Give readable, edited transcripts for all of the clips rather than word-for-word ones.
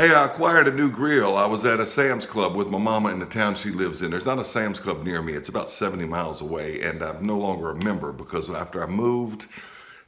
Hey, I acquired a new grill. I was at a Sam's Club with my mama in the town she lives in. There's not a Sam's Club near me. It's about 70 miles away, and I'm no longer a member because after I moved,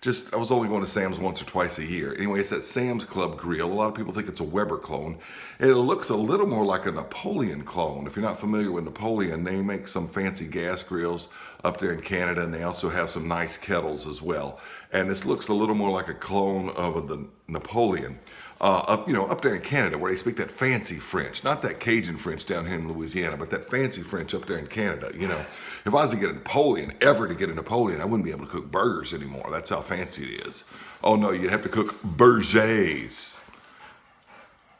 I was only going to Sam's once or twice a year. Anyway, it's that Sam's Club grill. A lot of people think it's a Weber clone. It looks a little more like a Napoleon clone. If you're not familiar with Napoleon, they make some fancy gas grills up there in Canada, and they also have some nice kettles as well. And this looks a little more like a clone of the Napoleon. Up there in Canada, where they speak that fancy French, not that Cajun French down here in Louisiana, but that fancy French up there in Canada. If I was to get a Napoleon, I wouldn't be able to cook burgers anymore. That's how fancy it is. Oh no, you'd have to cook burgers.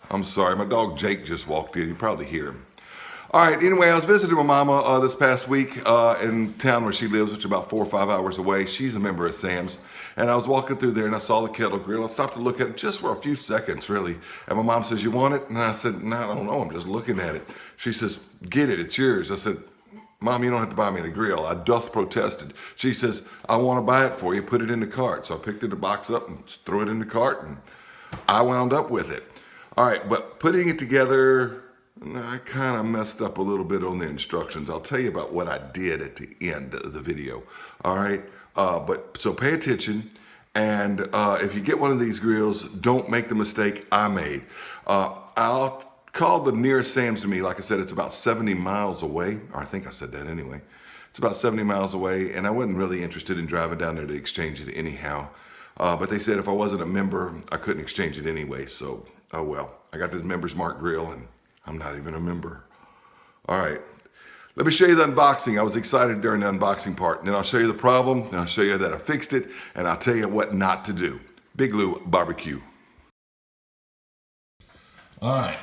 I'm sorry, my dog Jake just walked in. You probably hear him. All right, anyway, I was visiting my mama this past week in town where she lives, which is about 4 or 5 hours away. She's a member of Sam's. And I was walking through there and I saw the Kettle grill. I stopped to look at it just for a few seconds, really. And my mom says, "You want it?" And I said, "No, I don't know. I'm just looking at it." She says, "Get it. It's yours." I said, "Mom, you don't have to buy me the grill." I doth protested. She says, "I want to buy it for you. Put it in the cart." So I picked the box up and threw it in the cart, and I wound up with it. All right, but putting it together, I kind of messed up a little bit on the instructions. I'll tell you about what I did at the end of the video. All right, so pay attention. And if you get one of these grills, don't make the mistake I made. I'll call the nearest Sam's to me. Like I said, it's about 70 miles away. Or I think I said that anyway. It's about 70 miles away, and I wasn't really interested in driving down there to exchange it anyhow. But they said if I wasn't a member, I couldn't exchange it anyway. So, oh well. I got this Members Mark grill, and I'm not even a member. All right. Let me show you the unboxing. I was excited during the unboxing part. And then I'll show you the problem, and I'll show you that I fixed it, and I'll tell you what not to do. Big Lou Barbecue. All right.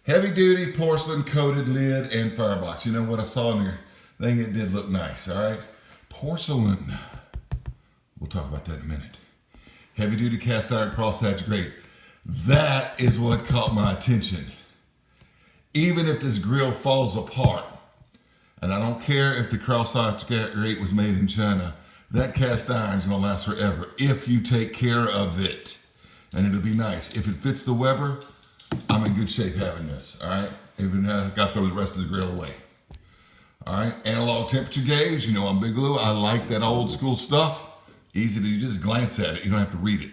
Heavy duty porcelain coated lid and firebox. You know what I saw in there? I think it did look nice, all right? Porcelain. We'll talk about that in a minute. Heavy duty cast iron crosshatch grate. That is what caught my attention. Even if this grill falls apart, and I don't care if the crosshatch grate was made in China, that cast iron is going to last forever if you take care of it. And it'll be nice. If it fits the Weber, I'm in good shape having this, all right? Even I got to throw the rest of the grill away. All right, analog temperature gauge. I'm Big Lou. I like that old school stuff. Easy to just glance at it. You don't have to read it.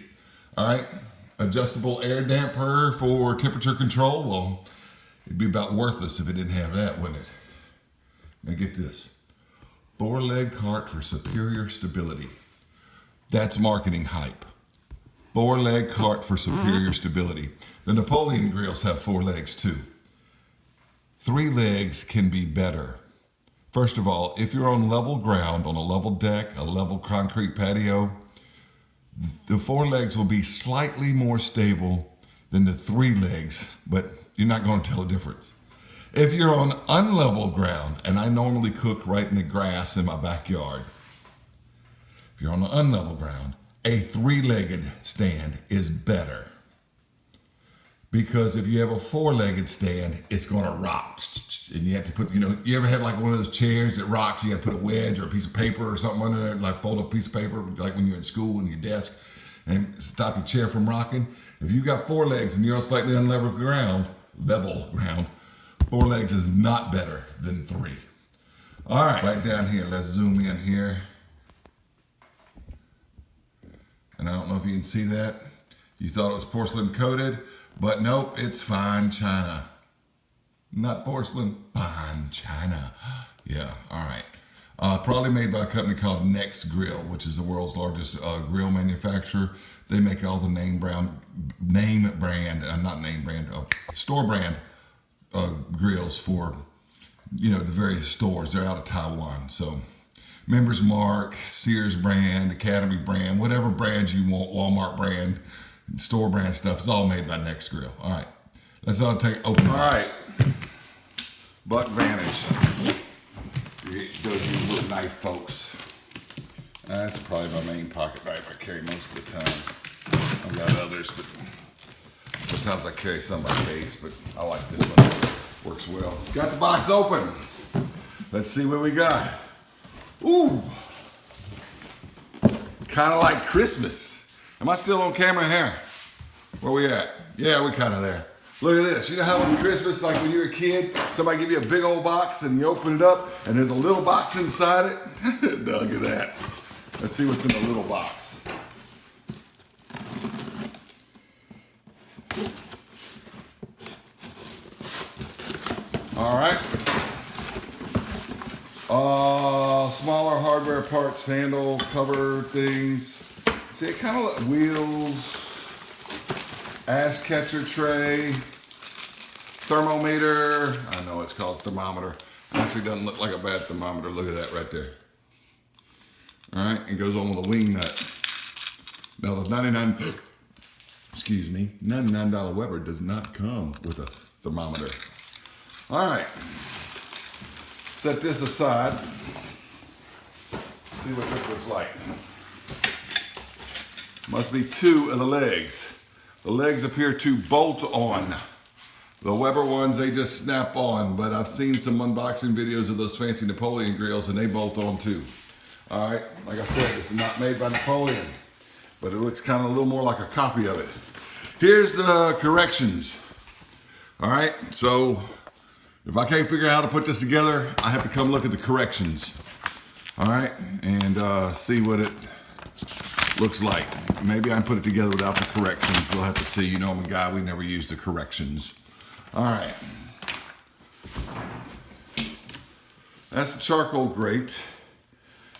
All right, adjustable air damper for temperature control. Well, it'd be about worthless if it didn't have that, wouldn't it? Now get this. 4-leg cart for superior stability. That's marketing hype. 4-leg cart for superior stability. The Napoleon grills have 4 legs too. 3 legs can be better. First of all, if you're on level ground, on a level deck, a level concrete patio, the 4 legs will be slightly more stable than the 3 legs, but you're not going to tell the difference. If you're on unlevel ground, and I normally cook right in the grass in my backyard, if you're on the unlevel ground, a 3-legged stand is better. Because if you have a 4-legged stand, it's going to rock. And you have to put, you ever had like one of those chairs that rocks, you got to put a wedge or a piece of paper or something under there, like fold up a piece of paper, like when you're in school on your desk, and stop your chair from rocking. If you've got 4 legs and you're on slightly unlevel ground, 4 legs is not better than 3. All right down here, let's zoom in here. And I don't know if you can see that. You thought it was porcelain coated, but nope, it's fine china. Not porcelain, fine china. Yeah, all right. Probably made by a company called Next Grill, which is the world's largest grill manufacturer. They make all the store brand grills for, the various stores. They're out of Taiwan. So Members Mark, Sears brand, Academy brand, whatever brands you want, Walmart brand, store brand stuff, is all made by Next Grill. All right, let's all open. All right, Buck Vantage. Those little knife, folks. That's probably my main pocket knife I carry most of the time. I've got others, but sometimes I carry some by case, but I like this one. Works well. Got the box open. Let's see what we got. Ooh. Kind of like Christmas. Am I still on camera here? Where we at? Yeah, we kind of there. Look at this. You know how on Christmas, like when you're a kid, somebody give you a big old box and you open it up and there's a little box inside it? Look at that. Let's see what's in the little box. All right. Smaller hardware parts, handle, cover things. See, it kind of wheels, ash catcher tray, thermometer. I know it's called thermometer. It actually doesn't look like a bad thermometer. Look at that right there. All right, it goes on with a wing nut. Now the $99 Weber does not come with a thermometer. All right, set this aside. See what this looks like. Must be two of the legs. The legs appear to bolt on. The Weber ones, they just snap on, but I've seen some unboxing videos of those fancy Napoleon grills and they bolt on too. All right, like I said, this is not made by Napoleon, but it looks kind of a little more like a copy of it. Here's the corrections. All right, so if I can't figure out how to put this together, I have to come look at the corrections. All right, and see what it looks like. Maybe I can put it together without the corrections. We'll have to see. You know I'm a guy, we never use the corrections. All right. That's the charcoal grate.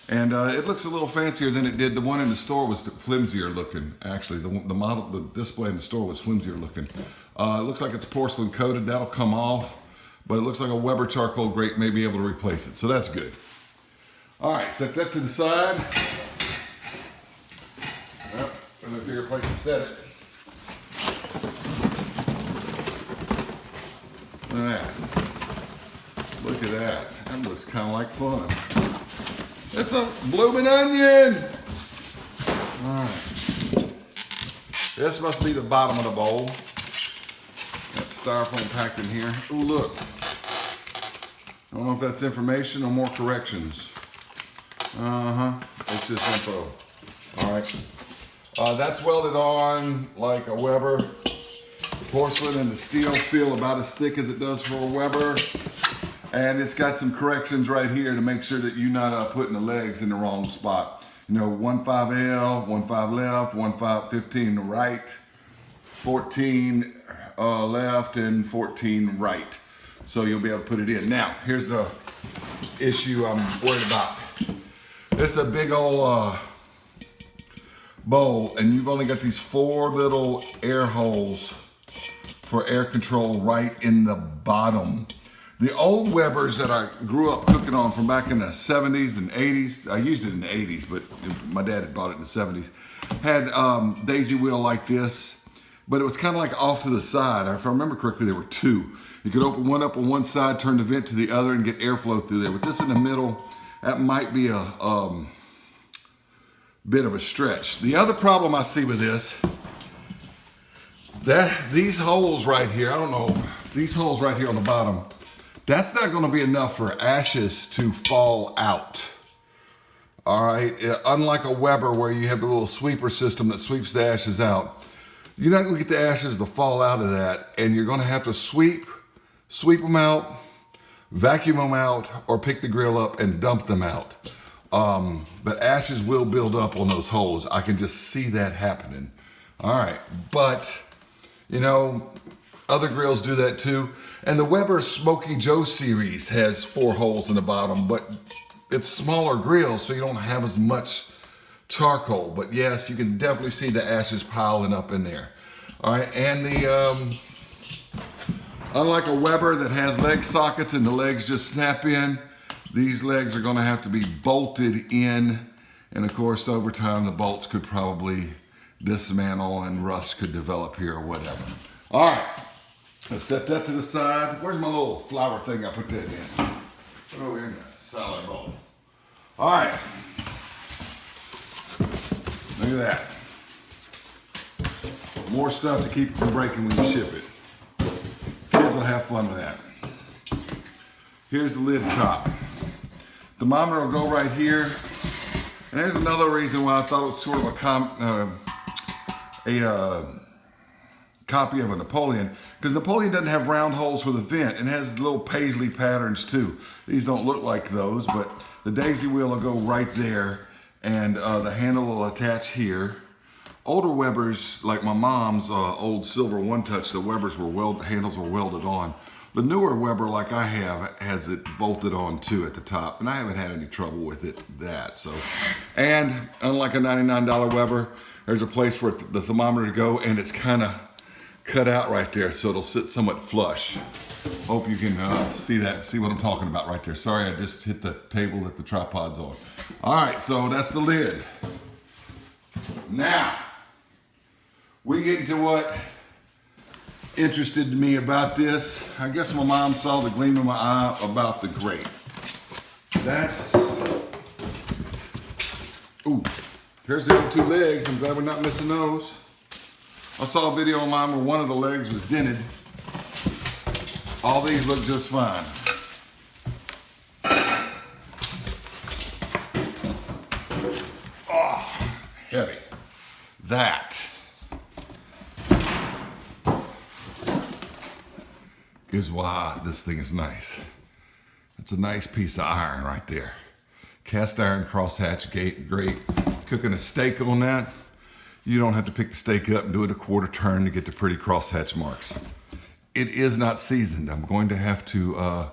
And it looks a little fancier than it did. The one in the store was flimsier looking. Actually, the display in the store was flimsier looking. It looks like it's porcelain coated. That'll come off. But it looks like a Weber charcoal grate may be able to replace it. So that's good. All right, set that to the side. Well, there's a bigger place to set it. Look at that. That looks kind of like fun. That's a blooming onion. All right. This must be the bottom of the bowl. That styrofoam packed in here. Ooh, look. I don't know if that's information or more corrections. It's just info. All right. That's welded on like a Weber. The porcelain and the steel feel about as thick as it does for a Weber. And it's got some corrections right here to make sure that you're not putting the legs in the wrong spot. You know, 1.5L, 1.5 left, 1.15 right, 14 left, and 14 right. So you'll be able to put it in. Now, here's the issue I'm worried about. This is a big old bowl, and you've only got these 4 little air holes for air control right in the bottom. The old Webers that I grew up cooking on from back in the 70s and 80s, I used it in the 80s, but my dad had bought it in the 70s, had daisy wheel like this, but it was kind of like off to the side. If I remember correctly, there were 2. You could open one up on one side, turn the vent to the other, and get airflow through there. With this in the middle, that might be a bit of a stretch. The other problem I see with this, these holes right here, I don't know, these holes right here on the bottom, that's not going to be enough for ashes to fall out. All right, unlike a Weber where you have a little sweeper system that sweeps the ashes out, you're not going to get the ashes to fall out of that, and you're going to have to sweep them out, vacuum them out, or pick the grill up and dump them out. But ashes will build up on those holes. I can just see that happening. All right, but you know, other grills do that too. And the Weber Smoky Joe series has 4 holes in the bottom, but it's smaller grills, so you don't have as much charcoal. But yes, you can definitely see the ashes piling up in there. All right, and the unlike a Weber that has leg sockets and the legs just snap in, these legs are going to have to be bolted in. And of course, over time, the bolts could probably dismantle and rust could develop here or whatever. All right, let's set that to the side. Where's my little flour thing I put that in? Put it over here in the salad bowl. All right, look at that. More stuff to keep it from breaking when you ship it. Kids will have fun with that. Here's the lid top. Thermometer will go right here. And there's another reason why I thought it was sort of copy of a Napoleon, because Napoleon doesn't have round holes for the vent and has little paisley patterns too. These don't look like those, but the daisy wheel will go right there, and the handle will attach here. Older Webers, like my mom's old silver One Touch, the Webers were handles were welded on. The newer Weber, like I have, has it bolted on too at the top, and I haven't had any trouble with it. And unlike a $99 Weber, there's a place for the thermometer to go, and it's kind of cut out right there, so it'll sit somewhat flush. Hope you can see what I'm talking about right there. Sorry, I just hit the table that the tripod's on. All right, so that's the lid. Now, we get into what interested me about this. I guess my mom saw the gleam in my eye about the grate. Here's the other two legs. I'm glad we're not missing those. I saw a video online where one of the legs was dented. All these look just fine. Oh, heavy. That is why this thing is nice. It's a nice piece of iron right there. Cast iron crosshatch grate. Cooking a steak on that, you don't have to pick the steak up and do it a quarter turn to get the pretty crosshatch marks. It is not seasoned. I'm going to have to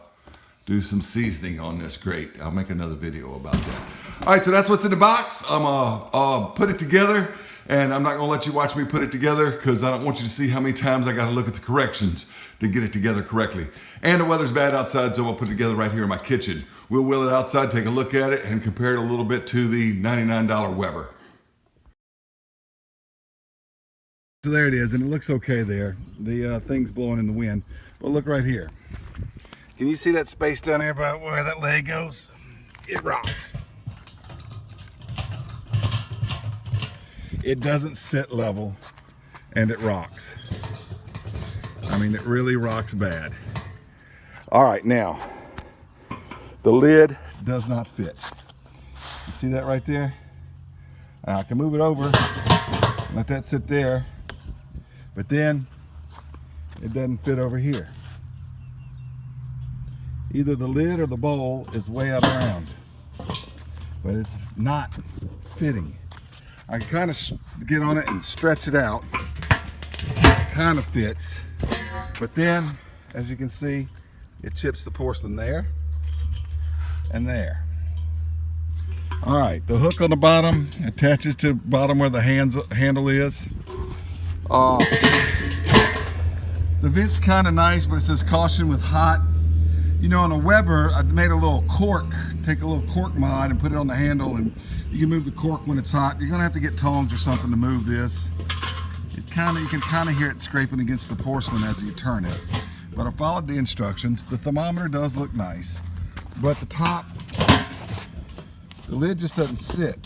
do some seasoning on this grate. I'll make another video about that. All right, so that's what's in the box. I'm gonna put it together, and I'm not gonna let you watch me put it together because I don't want you to see how many times I gotta look at the corrections to get it together correctly. And the weather's bad outside, so I'll put it together right here in my kitchen. We'll wheel it outside, take a look at it, and compare it a little bit to the $99 Weber. So there it is, and it looks okay there. The thing's blowing in the wind. But look right here. Can you see that space down there about where that leg goes? It rocks. It doesn't sit level, and it rocks. I mean, it really rocks bad. All right, now, the lid does not fit. You see that right there? Now, I can move it over, let that sit there, but then it doesn't fit over here. Either the lid or the bowl is way out around, but it's not fitting. I can kind of get on it and stretch it out. It kind of fits, but then, as you can see, it chips the porcelain there and there. All right, the hook on the bottom attaches to the bottom where the handle is. The vent's kind of nice, but it says caution with hot. You know, on a Weber, I made a little cork, take a little cork mod and put it on the handle, and you can move the cork when it's hot. You're gonna have to get tongs or something to move this. You can kind of hear it scraping against the porcelain as you turn it. But I followed the instructions. The thermometer does look nice, but the top, the lid just doesn't sit.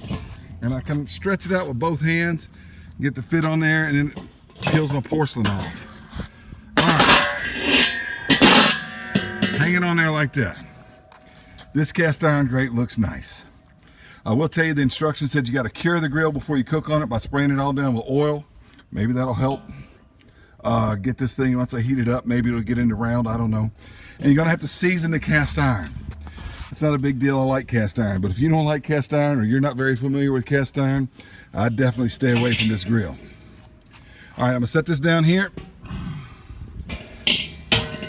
And I can stretch it out with both hands, get the fit on there, and then it peels my porcelain off. All right, hang it on there like that. This cast iron grate looks nice. I will tell you the instructions said you got to cure the grill before you cook on it by spraying it all down with oil. Maybe that'll help get this thing, once I heat it up, maybe it'll get into round, I don't know. And you're gonna have to season the cast iron. It's not a big deal, I like cast iron, but if you don't like cast iron or you're not very familiar with cast iron, I'd definitely stay away from this grill. All right, I'm gonna set this down here.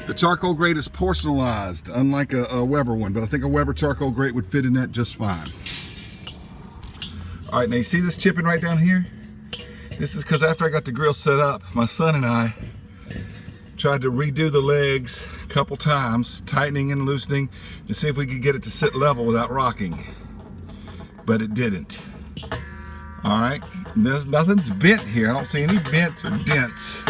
The charcoal grate is porcelainized, unlike a Weber one, but I think a Weber charcoal grate would fit in that just fine. All right, now you see this chipping right down here? This is because after I got the grill set up, my son and I tried to redo the legs a couple times, tightening and loosening, to see if we could get it to sit level without rocking. But it didn't. All right, nothing's bent here. I don't see any bents or dents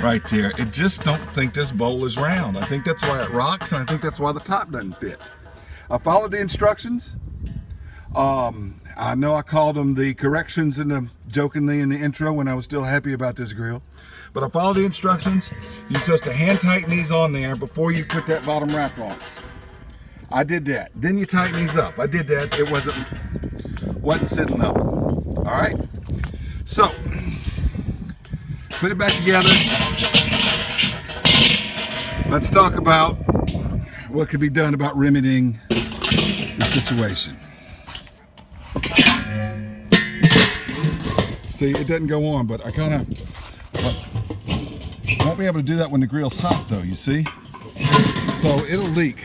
right there. It just don't think this bowl is round. I think that's why it rocks, and I think that's why the top doesn't fit. I followed the instructions. I know I called them the corrections jokingly in the intro when I was still happy about this grill. But I followed the instructions. You're supposed to hand tighten these on there before you put that bottom rack on. I did that. Then you tighten these up. I did that. It wasn't sitting level. All right. So put it back together. Let's talk about what could be done about remedying the situation. See, it doesn't go on, but I kind of won't be able to do that when the grill's hot, though, you see? So it'll leak.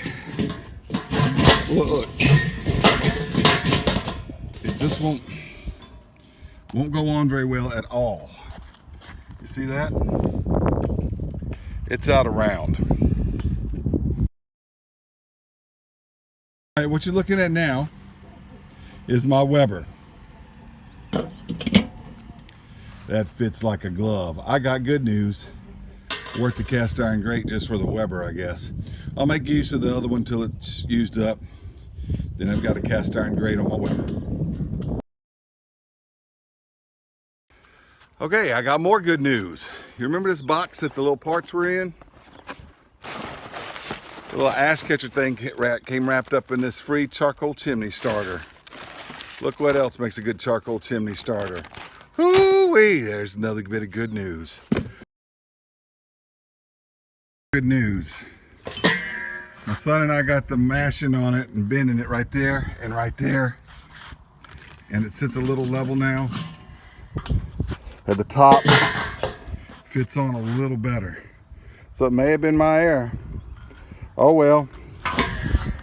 Look. It just won't go on very well at all. You see that? It's out of round. All right, what you're looking at now is my Weber. That fits like a glove. I got good news. Worth the cast iron grate just for the Weber, I guess. I'll make use of the other one till it's used up. Then I've got a cast iron grate on my Weber. Okay, I got more good news. You remember this box that the little parts were in? The little ash catcher thing came wrapped up in this free charcoal chimney starter. Look what else makes a good charcoal chimney starter. Hoo-wee, there's another bit of good news. Good news. My son and I got the mashing on it and bending it right there and right there. And it sits a little level now. At the top, fits on a little better. So it may have been my error. Oh well.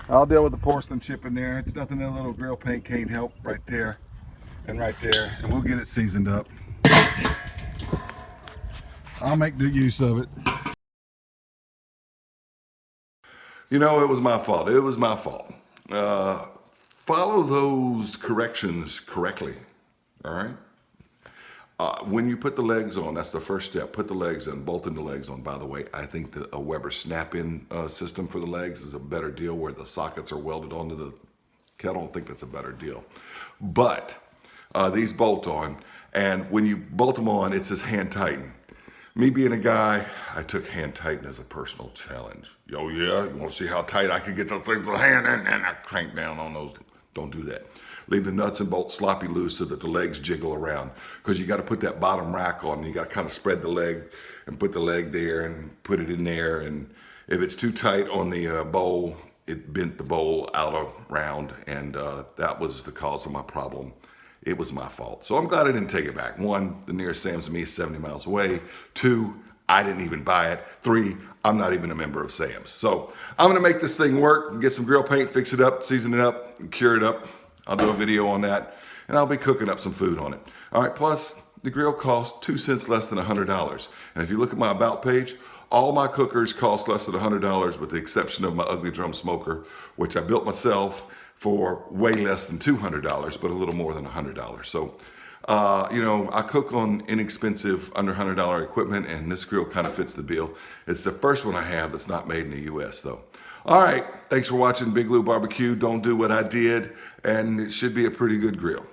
I'll deal with the porcelain chip in there. It's nothing that a little grill paint can't help right there and right there. And we'll get it seasoned up. I'll make good use of it. You know, it was my fault. It was my fault. Follow those corrections correctly, all right? When you put the legs on, that's the first step. Put the legs in, bolting the legs on. By the way, I think a Weber snap-in system for the legs is a better deal where the sockets are welded onto the kettle. I think that's a better deal. But these bolt on, and when you bolt them on, it says hand tighten. Me being a guy, I took hand tighten as a personal challenge. Oh yeah, you want to see how tight I can get those things to the hand, and I crank down on those. Don't do that. Leave the nuts and bolts sloppy loose so that the legs jiggle around, because you got to put that bottom rack on. You got to kind of spread the leg and put the leg there and put it in there. And if it's too tight on the bowl, it bent the bowl out of round, and that was the cause of my problem. It was my fault. So I'm glad I didn't take it back. 1, the nearest Sam's to me is 70 miles away. 2, I didn't even buy it. 3, I'm not even a member of Sam's. So I'm gonna make this thing work, get some grill paint, fix it up, season it up, and cure it up. I'll do a video on that, and I'll be cooking up some food on it. All right, plus the grill costs 2 cents less than $100. And if you look at my About page, all my cookers cost less than $100 with the exception of my ugly drum smoker, which I built myself for way less than $200, but a little more than $100. So, you know, I cook on inexpensive, under $100 equipment, and this grill kind of fits the bill. It's the first one I have that's not made in the US, though. All right, thanks for watching Big Lou Barbecue. Don't do what I did, and it should be a pretty good grill.